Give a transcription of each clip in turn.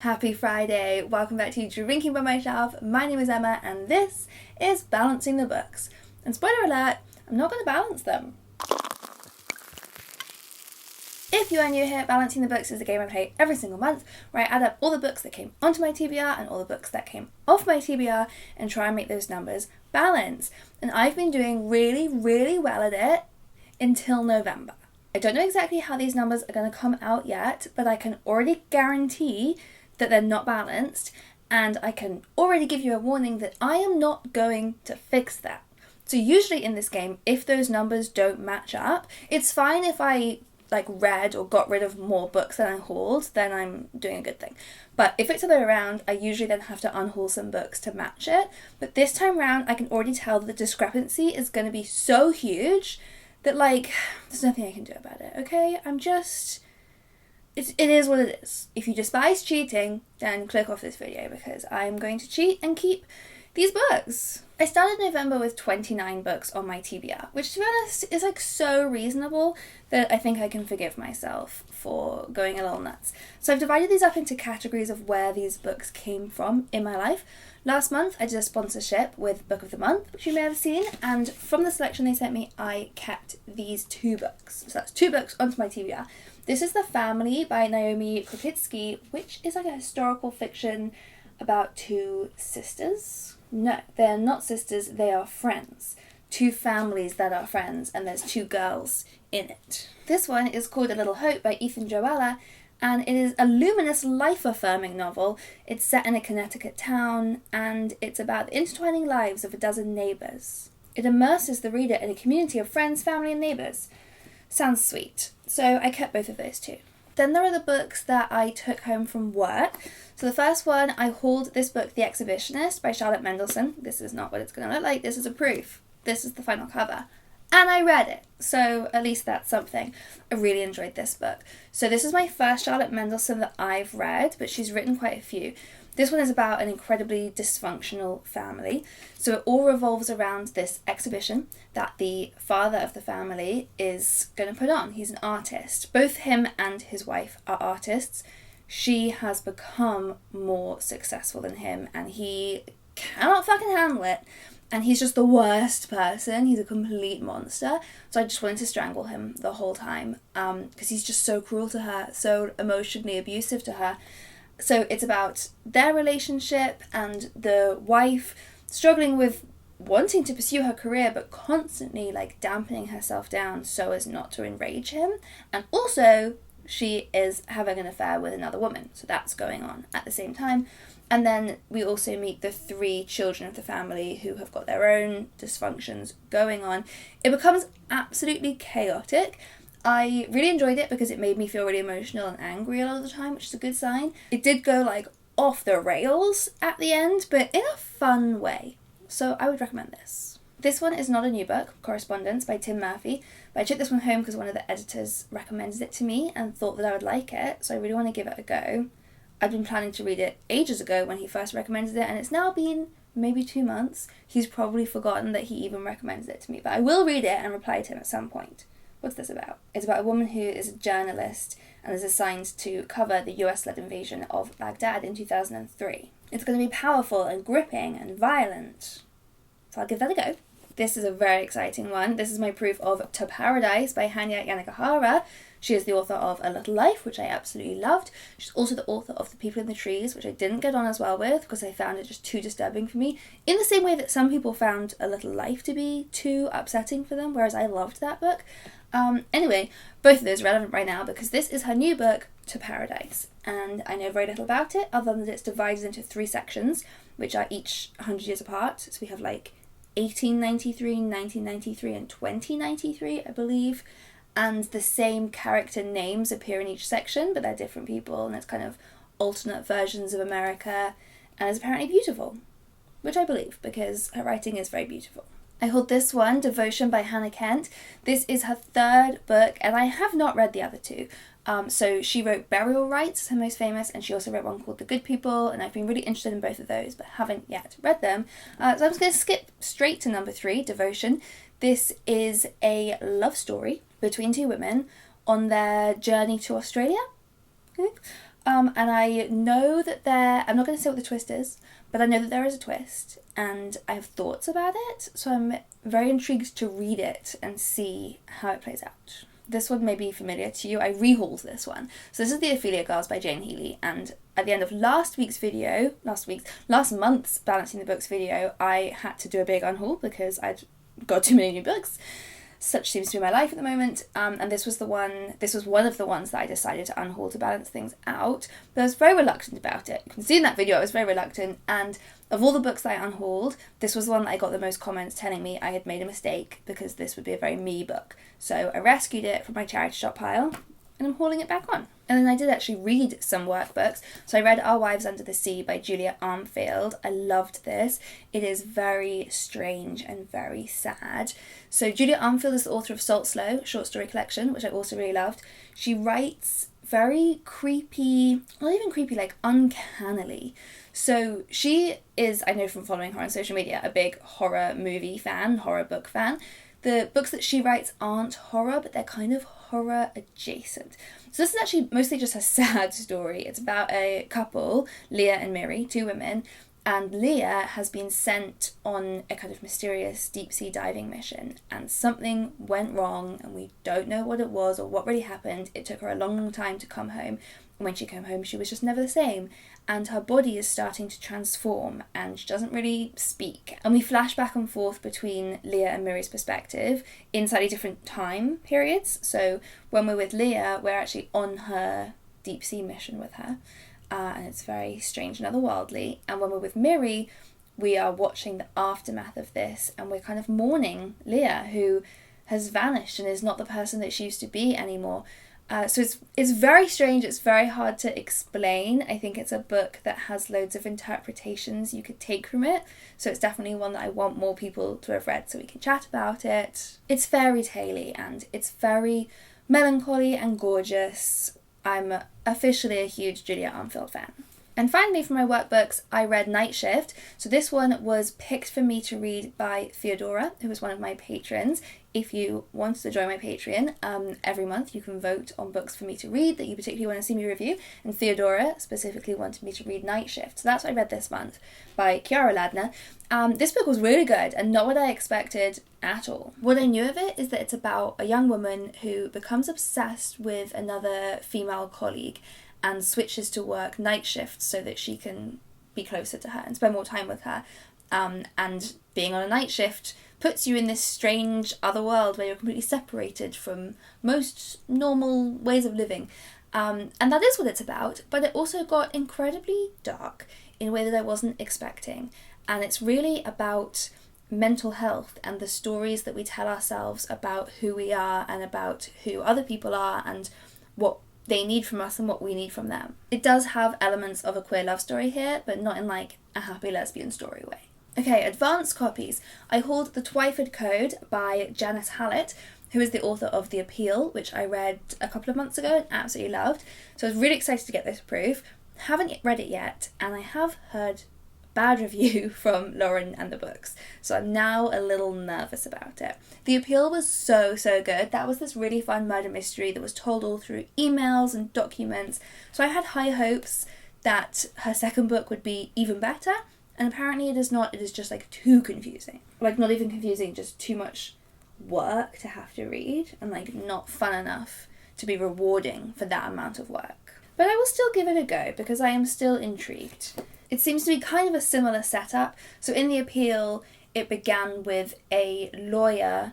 Happy Friday! Welcome back to Drinking by My Shelf. My name is Emma and this is Balancing the Books. And spoiler alert, I'm not going to balance them. If you are new here, Balancing the Books is a game I play every single month where I add up all the books that came onto my TBR and all the books that came off my TBR and try and make those numbers balance. And I've been doing really well at it until November. I don't know exactly how these numbers are going to come out yet, but I can already guarantee that they're not balanced, and I can already give you a warning that I am not going to fix that. So usually in this game, if those numbers don't match up, it's fine if I read or got rid of more books than I hauled, then I'm doing a good thing. But if it's the other way around, I usually then have to unhaul some books to match it. But this time round, I can already tell that the discrepancy is going to be so huge that there's nothing I can do about it, okay? It is what it is. If you despise cheating, then click off this video because I'm going to cheat and keep these books. I started November with 29 books on my TBR, which to be honest is so reasonable that I think I can forgive myself for going a little nuts. So I've divided these up into categories of where these books came from in my life. Last month I did a sponsorship with Book of the Month, which you may have seen, and from the selection they sent me, I kept these two books. So that's two books onto my TBR. This is The Family by Naomi Krupitsky, which is a historical fiction about two sisters. No, they're not sisters, they are friends. Two families that are friends, and there's two girls in it. This one is called A Little Hope by Ethan Joella, and it is a luminous, life-affirming novel. It's set in a Connecticut town, and it's about the intertwining lives of a dozen neighbours. It immerses the reader in a community of friends, family, and neighbours. Sounds sweet. So I kept both of those too. Then there are the books that I took home from work. So the first one, I hauled this book, The Exhibitionist by Charlotte Mendelson. This is not what it's going to look like. This is a proof. This is the final cover. And I read it. So at least that's something. I really enjoyed this book. So this is my first Charlotte Mendelson that I've read, but she's written quite a few. This one is about an incredibly dysfunctional family. So it all revolves around this exhibition that the father of the family is going to put on. He's an artist. Both him and his wife are artists. She has become more successful than him and he cannot fucking handle it. And he's just the worst person. He's a complete monster. So I just wanted to strangle him the whole time because he's just so cruel to her, so emotionally abusive to her. So it's about their relationship and the wife struggling with wanting to pursue her career but constantly dampening herself down so as not to enrage him. And also she is having an affair with another woman. So that's going on at the same time. And then we also meet the three children of the family who have got their own dysfunctions going on. It becomes absolutely chaotic. I really enjoyed it because it made me feel really emotional and angry a lot of the time, which is a good sign. It did go off the rails at the end, but in a fun way. So I would recommend this. This one is not a new book, Correspondents by Tim Murphy, but I took this one home because one of the editors recommended it to me and thought that I would like it, so I really want to give it a go. I'd been planning to read it ages ago when he first recommended it, and it's now been maybe 2 months. He's probably forgotten that he even recommended it to me, but I will read it and reply to him at some point. What's this about? It's about a woman who is a journalist and is assigned to cover the US-led invasion of Baghdad in 2003. It's going to be powerful and gripping and violent. So I'll give that a go. This is a very exciting one. This is my proof of To Paradise by Hanya Yanagihara. She is the author of A Little Life, which I absolutely loved. She's also the author of The People in the Trees, which I didn't get on as well with because I found it just too disturbing for me. In the same way that some people found A Little Life to be too upsetting for them, whereas I loved that book. Anyway, both of those are relevant right now because this is her new book, To Paradise. And I know very little about it other than that it's divided into 3 sections, which are each 100 years apart. So we have 1893, 1993 and 2093, I believe. And the same character names appear in each section, but they're different people, and it's kind of alternate versions of America, and it's apparently beautiful, which I believe, because her writing is very beautiful. I hold this one, Devotion by Hannah Kent. This is her 3rd book, and I have not read the other 2. So she wrote Burial Rites, her most famous, and she also wrote one called The Good People, and I've been really interested in both of those, but haven't yet read them. So I'm just going to skip straight to number 3, Devotion. This is a love story between 2 women on their journey to Australia. And I know that I'm not going to say what the twist is, but I know that there is a twist, and I have thoughts about it, so I'm very intrigued to read it and see how it plays out. This one may be familiar to you. I rehauled this one. So this is the Ophelia Girls by Jane Healey, and at the end of last month's Balancing the Books video, I had to do a big unhaul because I'd got too many new books. Such seems to be my life at the moment, and this was one of the ones that I decided to unhaul to balance things out, but I was very reluctant about it. You can see in that video I was very reluctant, and of all the books that I unhauled, this was the one that I got the most comments telling me I had made a mistake because this would be a very me book. So I rescued it from my charity shop pile, and I'm hauling it back on. And then I did actually read some workbooks. So I read Our Wives Under the Sea by Julia Armfield. I loved this. It is very strange and very sad. So Julia Armfield is the author of Salt Slow, short story collection, which I also really loved. She writes very creepy, not even creepy, like uncannily. So she is, I know from following her on social media, a big horror book fan. The books that she writes aren't horror, but they're kind of horror adjacent. So this is actually mostly just a sad story. It's about a couple, Leah and Miri, two women, and Leah has been sent on a kind of mysterious deep sea diving mission, and something went wrong, and we don't know what it was or what really happened. It took her a long, long time to come home, and when she came home, she was just never the same, and her body is starting to transform, and she doesn't really speak. And we flash back and forth between Leah and Miri's perspective in slightly different time periods. So when we're with Leah, we're actually on her deep sea mission with her. And it's very strange and otherworldly. And when we're with Miri, we are watching the aftermath of this, and we're kind of mourning Leah, who has vanished and is not the person that she used to be anymore. So it's very strange. It's very hard to explain. I think it's a book that has loads of interpretations you could take from it. So it's definitely one that I want more people to have read so we can chat about it. It's fairy tale-y and it's very melancholy and gorgeous. I'm officially a huge Julia Armfield fan. And finally, for my workbooks, I read Nightshift. So this one was picked for me to read by Theodora, who was one of my patrons. If you want to join my Patreon, every month you can vote on books for me to read that you particularly want to see me review. And Theodora specifically wanted me to read Nightshift. So that's what I read this month by Kiare Ladner. This book was really good and not what I expected at all. What I knew of it is that it's about a young woman who becomes obsessed with another female colleague and switches to work night shifts so that she can be closer to her and spend more time with her. And being on a night shift puts you in this strange other world where you're completely separated from most normal ways of living. And that is what it's about, but it also got incredibly dark in a way that I wasn't expecting. And it's really about mental health and the stories that we tell ourselves about who we are and about who other people are and what they need from us and what we need from them. It does have elements of a queer love story here, but not in like a happy lesbian story way. Okay, advanced copies. I hauled The Twyford Code by Janice Hallett, who is the author of The Appeal, which I read a couple of months ago and absolutely loved. So I was really excited to get this approved. Haven't read it yet, and I have heard bad review from Lauren and the books, so I'm now a little nervous about it. The Appeal was so good. That was this really fun murder mystery that was told all through emails and documents, so I had high hopes that her second book would be even better, and apparently it is not. It is just like too confusing. Like not even confusing, just too much work to have to read and like not fun enough to be rewarding for that amount of work. But I will still give it a go because I am still intrigued. It seems to be kind of a similar setup. So in The Appeal, it began with a lawyer,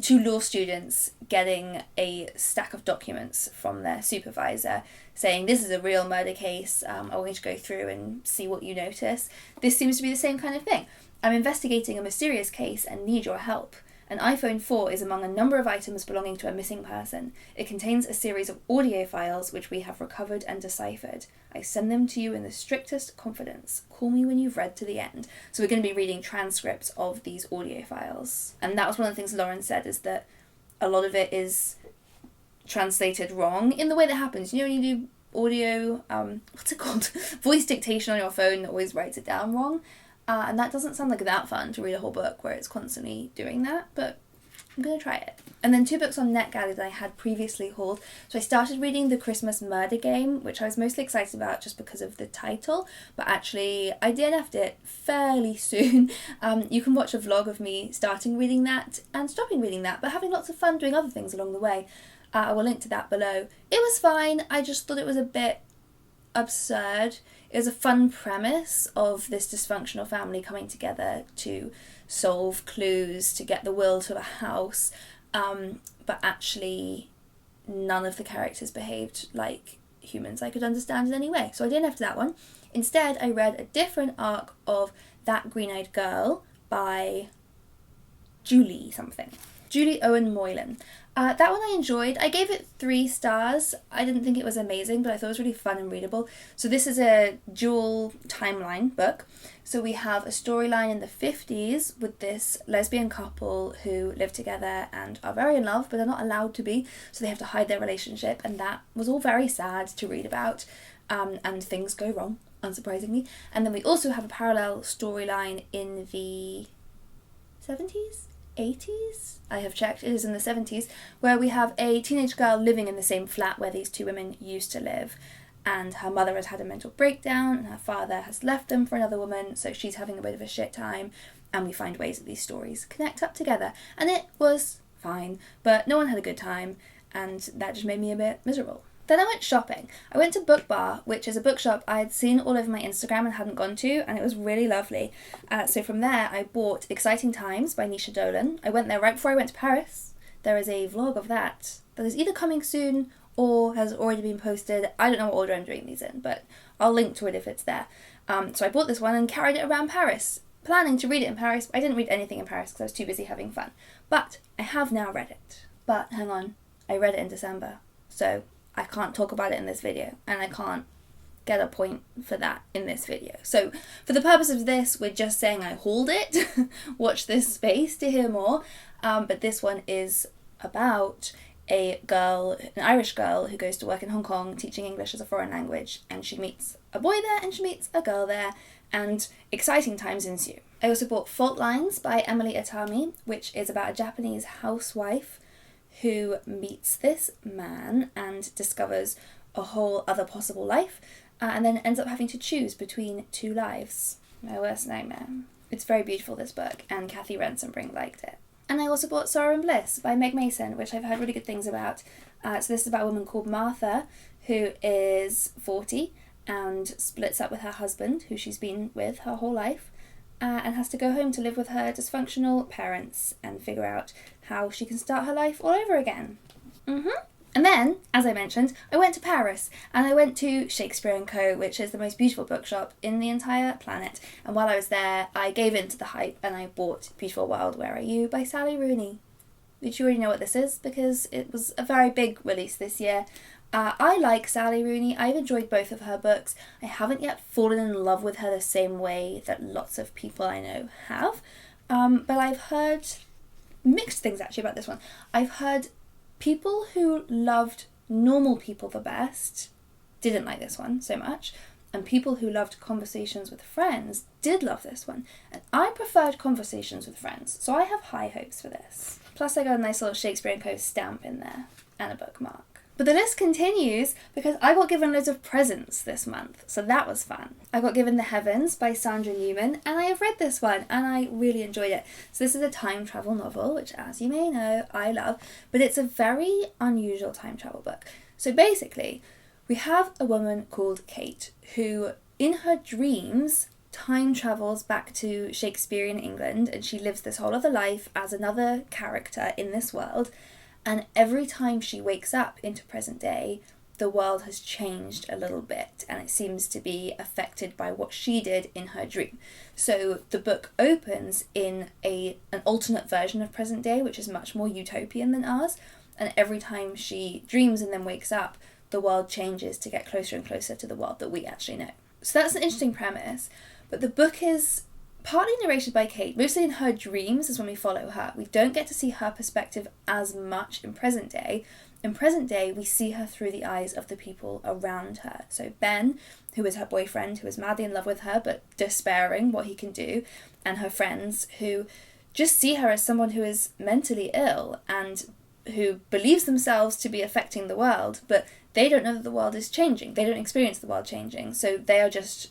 two law students getting a stack of documents from their supervisor saying, this is a real murder case, I want you to go through and see what you notice. This seems to be the same kind of thing. I'm investigating a mysterious case and need your help. An iPhone 4 is among a number of items belonging to a missing person. It contains a series of audio files which we have recovered and deciphered. I send them to you in the strictest confidence. Call me when you've read to the end. So we're going to be reading transcripts of these audio files. And that was one of the things Lauren said, is that a lot of it is translated wrong in the way that happens. You know when you do audio, what's it called? Voice dictation on your phone that always writes it down wrong. And that doesn't sound like that fun to read a whole book where it's constantly doing that, but I'm going to try it. And then 2 books on NetGalley that I had previously hauled. So I started reading The Christmas Murder Game, which I was mostly excited about just because of the title, but actually I DNF'd it fairly soon. You can watch a vlog of me starting reading that and stopping reading that, but having lots of fun doing other things along the way. I will link to that below. It was fine, I just thought it was a bit absurd. It was a fun premise of this dysfunctional family coming together to solve clues to get the will to a house, but actually none of the characters behaved like humans I could understand in any way, so I didn't have that one. Instead, I read a different arc of That Green-Eyed Girl by Julie Owen Moylan. That one I enjoyed. I gave it 3 stars. I didn't think it was amazing, but I thought it was really fun and readable. So this is a dual timeline book. So we have a storyline in the 50s with this lesbian couple who live together and are very in love, but are not allowed to be, so they have to hide their relationship, and that was all very sad to read about, and things go wrong, unsurprisingly. And then we also have a parallel storyline in the 70s? 80s? I have checked, it is in the 70s, where we have a teenage girl living in the same flat where these 2 women used to live, and her mother has had a mental breakdown and her father has left them for another woman, so she's having a bit of a shit time, and we find ways that these stories connect up together. And it was fine, but no one had a good time, and that just made me a bit miserable. Then I went shopping. I went to Book Bar, which is a bookshop I had seen all over my Instagram and hadn't gone to, and it was really lovely. So from there I bought Exciting Times by Nisha Dolan. I went there right before I went to Paris. There is a vlog of that is either coming soon or has already been posted. I don't know what order I'm doing these in, but I'll link to it if it's there. So I bought this one and carried it around Paris, planning to read it in Paris, but I didn't read anything in Paris because I was too busy having fun. But I have now read it. But hang on, I read it in December, so I can't talk about it in this video, and I can't get a point for that in this video. So for the purpose of this, we're just saying I hauled it. Watch this space to hear more. But this one is about an Irish girl who goes to work in Hong Kong teaching English as a foreign language, and she meets a boy there and she meets a girl there, and exciting times ensue. I also bought Fault Lines by Emily Itami, which is about a Japanese housewife who meets this man and discovers a whole other possible life, and then ends up having to choose between 2 lives. My worst nightmare. It's very beautiful, this book, and Kathy Rensonbrink liked it. And I also bought Sorrow and Bliss by Meg Mason, which I've heard really good things about. So this is about a woman called Martha, who is 40 and splits up with her husband, who she's been with her whole life, and has to go home to live with her dysfunctional parents and figure out how she can start her life all over again. And then, as I mentioned, I went to Paris, and I went to Shakespeare & Co., which is the most beautiful bookshop in the entire planet. And while I was there, I gave in to the hype and I bought Beautiful World, Where Are You by Sally Rooney. Which you already know what this is, because it was a very big release this year. I like Sally Rooney. I've enjoyed both of her books. I haven't yet fallen in love with her the same way that lots of people I know have. But I've heard mixed things actually about this one. I've heard people who loved Normal People the best didn't like this one so much, and people who loved Conversations with Friends did love this one. And I preferred Conversations with Friends, so I have high hopes for this. Plus I got a nice little Shakespeare & Co. stamp in there, and a bookmark. But the list continues because I got given loads of presents this month, so that was fun. I got given The Heavens by Sandra Newman, and I have read this one, and I really enjoyed it. So this is a time travel novel, which, as you may know, I love, but it's a very unusual time travel book. So basically, we have a woman called Kate, who, in her dreams, time travels back to Shakespearean England, and she lives this whole other life as another character in this world. And every time she wakes up into present day, the world has changed a little bit, and it seems to be affected by what she did in her dream. So the book opens in an alternate version of present day, which is much more utopian than ours, and every time she dreams and then wakes up, the world changes to get closer and closer to the world that we actually know. So that's an interesting premise, but the book is partly narrated by Kate, mostly in her dreams is when we follow her. We don't get to see her perspective as much in present day. In present day, we see her through the eyes of the people around her. So Ben, who is her boyfriend, who is madly in love with her, but despairing what he can do, and her friends, who just see her as someone who is mentally ill and who believes themselves to be affecting the world, but they don't know that the world is changing. They don't experience the world changing. So they are just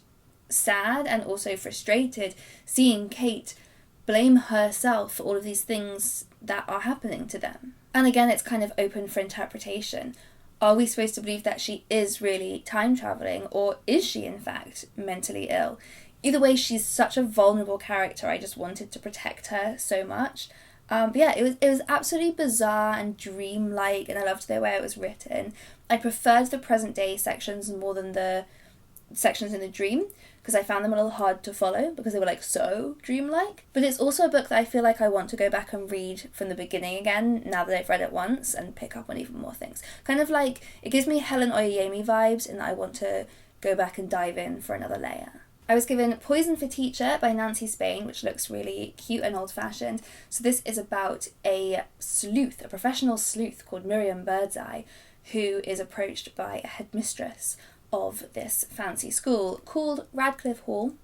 sad and also frustrated seeing Kate blame herself for all of these things that are happening to them. And again, it's kind of open for interpretation. Are we supposed to believe that she is really time travelling, or is she in fact mentally ill? Either way, she's such a vulnerable character. I just wanted to protect her so much. But yeah, it was absolutely bizarre and dreamlike, and I loved the way it was written. I preferred the present day sections more than the sections in the dream, because I found them a little hard to follow because they were like so dreamlike. But it's also a book that I feel like I want to go back and read from the beginning again now that I've read it once and pick up on even more things. Kind of like, it gives me Helen Oyeyemi vibes, and I want to go back and dive in for another layer. I was given Poison for Teacher by Nancy Spain, which looks really cute and old-fashioned. So this is about a sleuth, a professional sleuth called Miriam Birdseye, who is approached by a headmistress of this fancy school called Radcliffe Hall.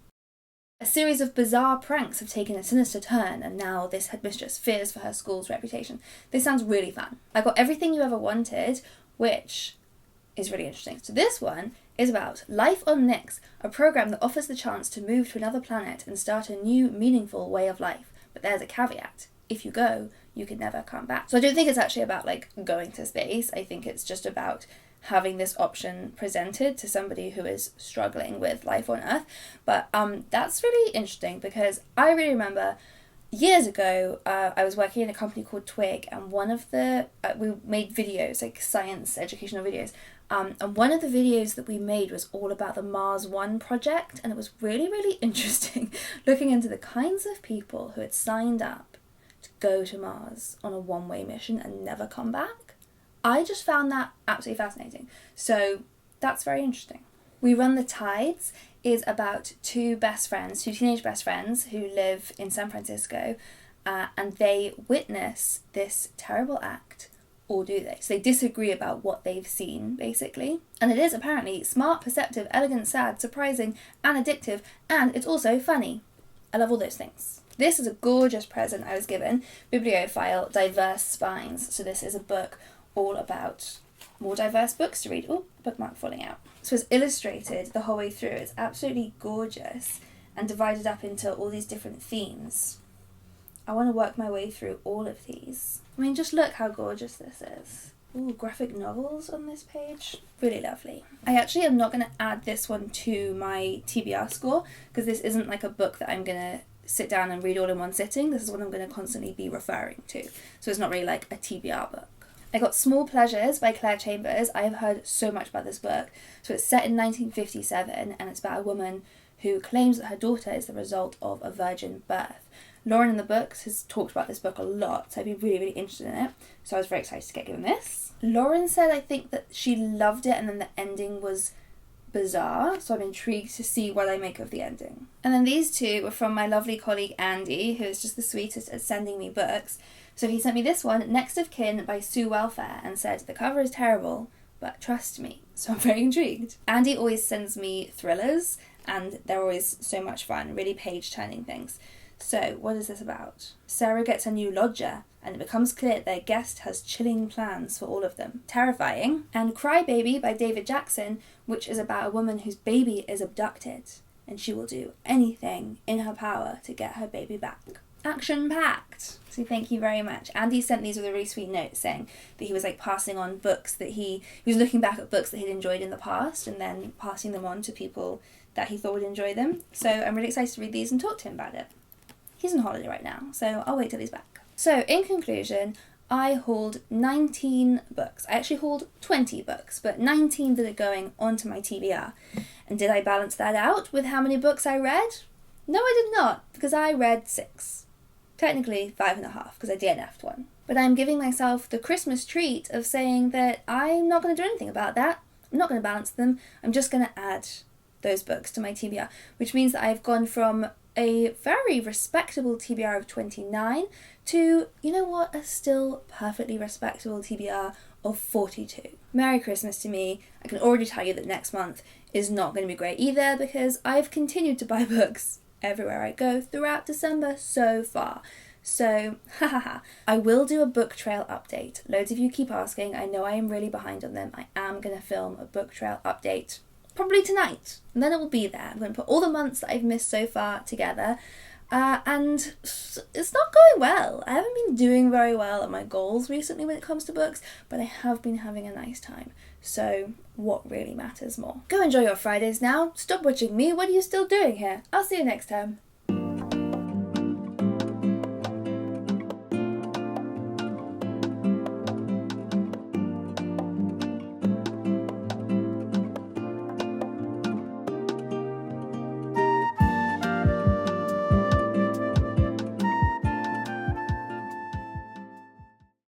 A series of bizarre pranks have taken a sinister turn, and now this headmistress fears for her school's reputation. This sounds really fun. I got everything you ever wanted, which is really interesting. So this one is about Life on Nyx, a program that offers the chance to move to another planet and start a new, meaningful way of life. But there's a caveat. If you go, you can never come back. So I don't think it's actually about like going to space. I think it's just about having this option presented to somebody who is struggling with life on Earth. But that's really interesting, because I really remember years ago, I was working in a company called Twig, and one of the, we made videos, like science educational videos, and one of the videos that we made was all about the Mars One project, and it was really, really interesting looking into the kinds of people who had signed up to go to Mars on a one-way mission and never come back. I just found that absolutely fascinating. So that's very interesting. We Run the Tides is about two teenage best friends who live in San Francisco, and they witness this terrible act, or do they? So they disagree about what they've seen, basically. And it is apparently smart, perceptive, elegant, sad, surprising, and addictive, and it's also funny. I love all those things. This is a gorgeous present I was given, Bibliophile Diverse Spines. So this is a book all about more diverse books to read. Oh, bookmark falling out. So it's illustrated the whole way through. It's absolutely gorgeous and divided up into all these different themes. I want to work my way through all of these. I mean, just look how gorgeous this is. Ooh, graphic novels on this page. Really lovely. I actually am not going to add this one to my TBR score, because this isn't like a book that I'm going to sit down and read all in one sitting. This is what I'm going to constantly be referring to. So it's not really like a TBR book. I got Small Pleasures by Claire Chambers. I have heard so much about this book. So it's set in 1957, and it's about a woman who claims that her daughter is the result of a virgin birth. Lauren in the books has talked about this book a lot, so I'd be really, really interested in it. So I was very excited to get given this. Lauren said I think that she loved it, and then the ending was bizarre, so I'm intrigued to see what I make of the ending. And then these two were from my lovely colleague Andy, who is just the sweetest at sending me books. So he sent me this one, Next of Kin by Sue Welfare, and said, the cover is terrible, but trust me. So I'm very intrigued. Andy always sends me thrillers, and they're always so much fun, really page-turning things. So what is this about? Sarah gets a new lodger, and it becomes clear their guest has chilling plans for all of them. Terrifying. And Cry Baby by David Jackson, which is about a woman whose baby is abducted, and she will do anything in her power to get her baby back. Action-packed. So thank you very much. Andy sent these with a really sweet note saying that he was like passing on books that he was looking back at books that he'd enjoyed in the past and then passing them on to people that he thought would enjoy them. So I'm really excited to read these and talk to him about it. He's on holiday right now, so I'll wait till he's back. So in conclusion, I hauled 19 books. I actually hauled 20 books, but 19 that are going onto my TBR. And did I balance that out with how many books I read? No, I did not, because I read 6. Technically 5.5, because I DNF'd one. But I'm giving myself the Christmas treat of saying that I'm not going to do anything about that. I'm not going to balance them. I'm just going to add those books to my TBR, which means that I've gone from a very respectable TBR of 29 to, you know what, a still perfectly respectable TBR of 42. Merry Christmas to me. I can already tell you that next month is not going to be great either, because I've continued to buy books everywhere I go throughout December so far. So, I will do a book trail update. Loads of you keep asking. I know I am really behind on them. I am going to film a book trail update probably tonight, and then it will be there. I'm going to put all the months that I've missed so far together. And it's not going well. I haven't been doing very well at my goals recently when it comes to books, but I have been having a nice time. So what really matters more? Go enjoy your Fridays now. Stop watching me. What are you still doing here? I'll see you next time.